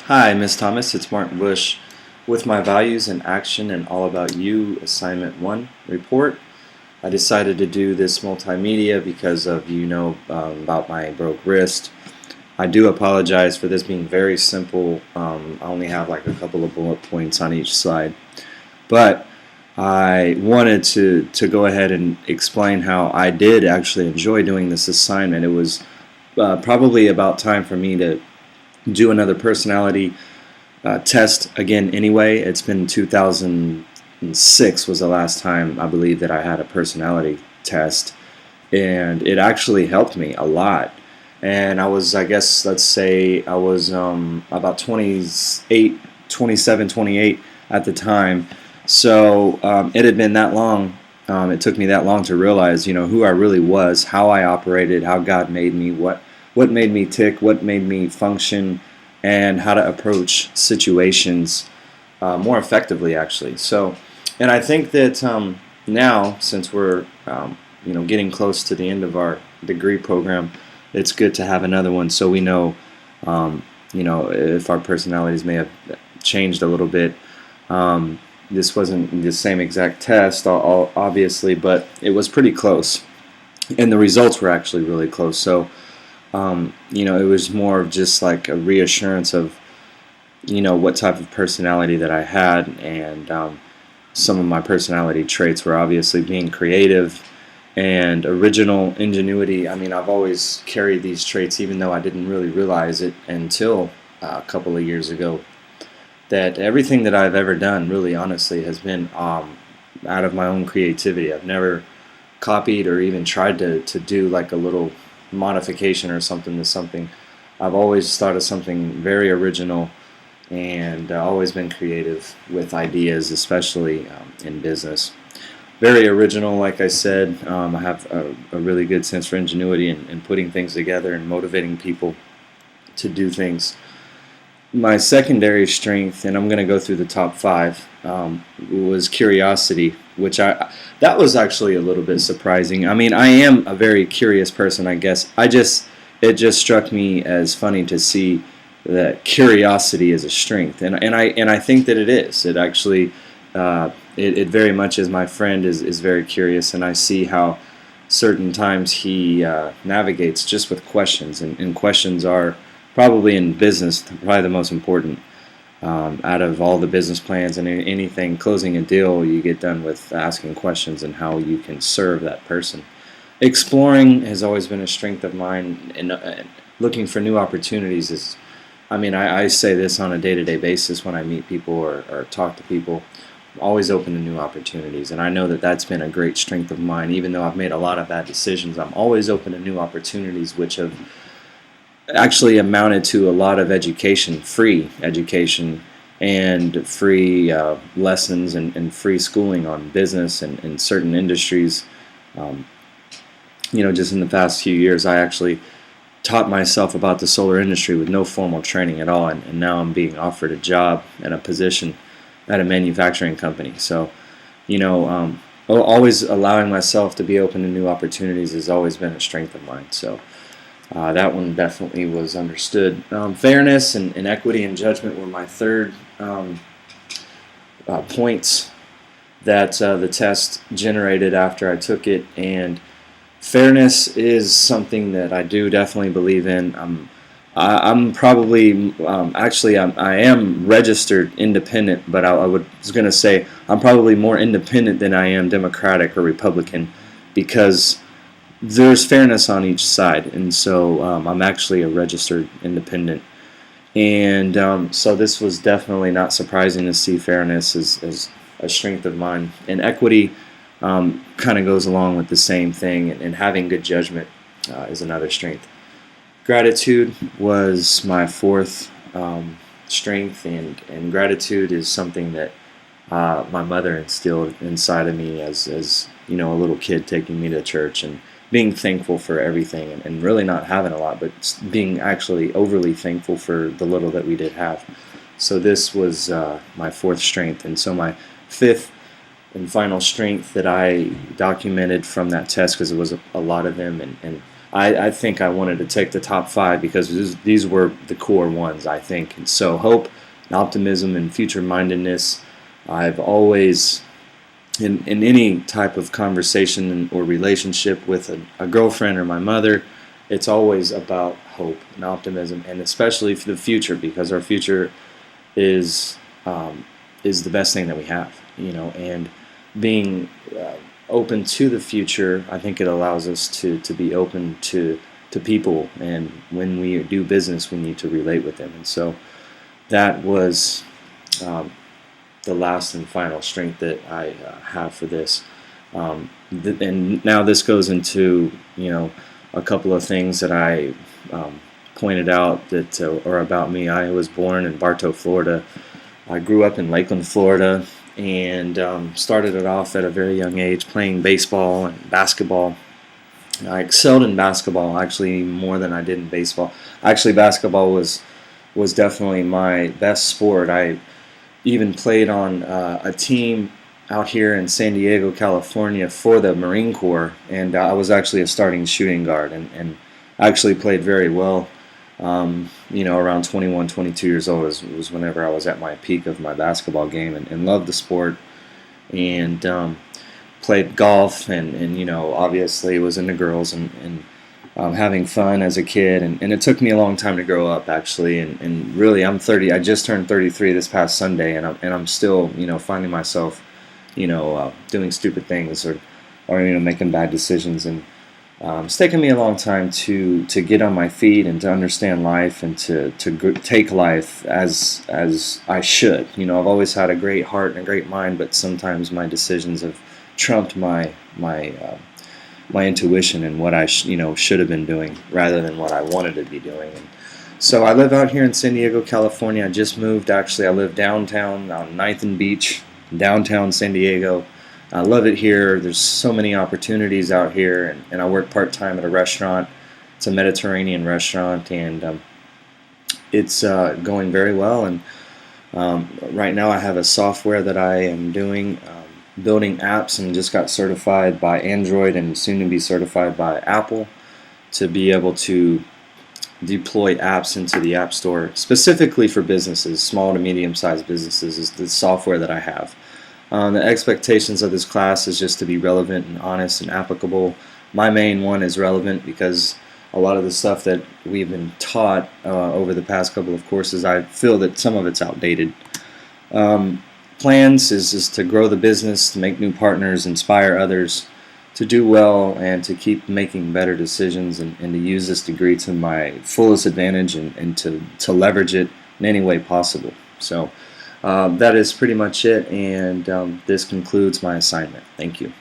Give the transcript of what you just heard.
Hi, Miss Thomas. It's Martin Bush with my Values in Action and All About You Assignment 1 report. I decided to do this multimedia because of about my broke wrist. I do apologize for this being very simple. I only have like a couple of bullet points on each slide. But I wanted to go ahead and explain how I did actually enjoy doing this assignment. It was probably about time for me to do another personality test again anyway. It's been 2006 was the last time I believe that I had a personality test, and it actually helped me a lot. And I was, I guess, let's say I was about 28, 27, 28 at the time. So it had been that long. It took me that long to realize, who I really was, how I operated, how God made me, what made me tick, what made me function, and how to approach situations more effectively, actually. So, and I think that now, since we're getting close to the end of our degree program, it's good to have another one so we know, if our personalities may have changed a little bit. This wasn't the same exact test, obviously, but it was pretty close, and the results were actually really close. So, it was more of just like a reassurance of, what type of personality that I had, and some of my personality traits were obviously being creative and original, ingenuity. I mean, I've always carried these traits, even though I didn't really realize it until a couple of years ago, that everything that I've ever done, really honestly, has been out of my own creativity. I've never copied or even tried to do like a little modification or something to something. I've always thought of something very original, and always been creative with ideas, especially in business. Very original, like I said. I have a really good sense for ingenuity and putting things together and motivating people to do things. My secondary strength, and I'm going to go through the top five, was curiosity, which that was actually a little bit surprising. I mean, I am a very curious person, I guess. It just struck me as funny to see that curiosity is a strength, and I think that it is. It actually it very much is. My friend is very curious, and I see how certain times he navigates just with questions, and questions are probably in business probably the most important. Out of all the business plans and anything, closing a deal, you get done with asking questions and how you can serve that person. Exploring has always been a strength of mine, and looking for new opportunities is, I say this on a day-to-day basis when I meet people or talk to people. I'm always open to new opportunities, and I know that that's been a great strength of mine. Even though I've made a lot of bad decisions, I'm always open to new opportunities, which have actually amounted to a lot of education, free education, and free lessons and free schooling on business and certain industries. Just in the past few years, I actually taught myself about the solar industry with no formal training at all, and now I'm being offered a job and a position at a manufacturing company. So, always allowing myself to be open to new opportunities has always been a strength of mine. So, that one definitely was understood. Fairness and equity and judgment were my third points that the test generated after I took it. And fairness is something that I do definitely believe in. I'm probably I am registered independent, but I was going to say I'm probably more independent than I am Democratic or Republican, because there's fairness on each side, and so I'm actually a registered independent. And so this was definitely not surprising to see fairness as a strength of mine. And equity kind of goes along with the same thing, and having good judgment is another strength. Gratitude was my fourth strength, and gratitude is something that my mother instilled inside of me as a little kid, taking me to church and being thankful for everything, and really not having a lot, but being actually overly thankful for the little that we did have. So this was my fourth strength. And so my fifth and final strength that I documented from that test, because it was a lot of them, and I think I wanted to take the top 5 because these were the core ones, I think. And so hope and optimism and future-mindedness. I've always, in any type of conversation or relationship with a girlfriend or my mother, it's always about hope and optimism, and especially for the future, because our future is the best thing that we have, and being open to the future, I think it allows us to be open to people, and when we do business, we need to relate with them. And so that was the last and final strength that I have for this. And now this goes into a couple of things that I pointed out that are about me. I was born in Bartow, Florida. I grew up in Lakeland, Florida, and started it off at a very young age playing baseball and basketball. I excelled in basketball, actually more than I did in baseball. Actually, basketball was definitely my best sport. I even played on a team out here in San Diego, California for the Marine Corps, and I was actually a starting shooting guard, and actually played very well. Around 21, 22 years old was whenever I was at my peak of my basketball game, and loved the sport, and played golf, and obviously was into girls, and having fun as a kid, and it took me a long time to grow up, actually, and really I'm 30. I just turned 33 this past Sunday, and I'm still finding myself doing stupid things or making bad decisions, and it's taken me a long time to get on my feet and to understand life and to take life as I should. I've always had a great heart and a great mind, but sometimes my decisions have trumped my intuition and what I should have been doing rather than what I wanted to be doing. And so I live out here in San Diego, California. I just moved. Actually, I live downtown on 9th and Beach, downtown San Diego. I love it here. There's so many opportunities out here, and I work part-time at a restaurant. It's a Mediterranean restaurant, and it's going very well. And right now I have a software that I am doing, building apps, and just got certified by Android and soon to be certified by Apple to be able to deploy apps into the App Store specifically for businesses, small to medium-sized businesses is the software that I have. The expectations of this class is just to be relevant and honest and applicable. My main one is relevant because a lot of the stuff that we've been taught over the past couple of courses, I feel that some of it's outdated. Plans is to grow the business, to make new partners, inspire others, to do well, and to keep making better decisions, and to use this degree to my fullest advantage, and to leverage it in any way possible. So that is pretty much it, and this concludes my assignment. Thank you.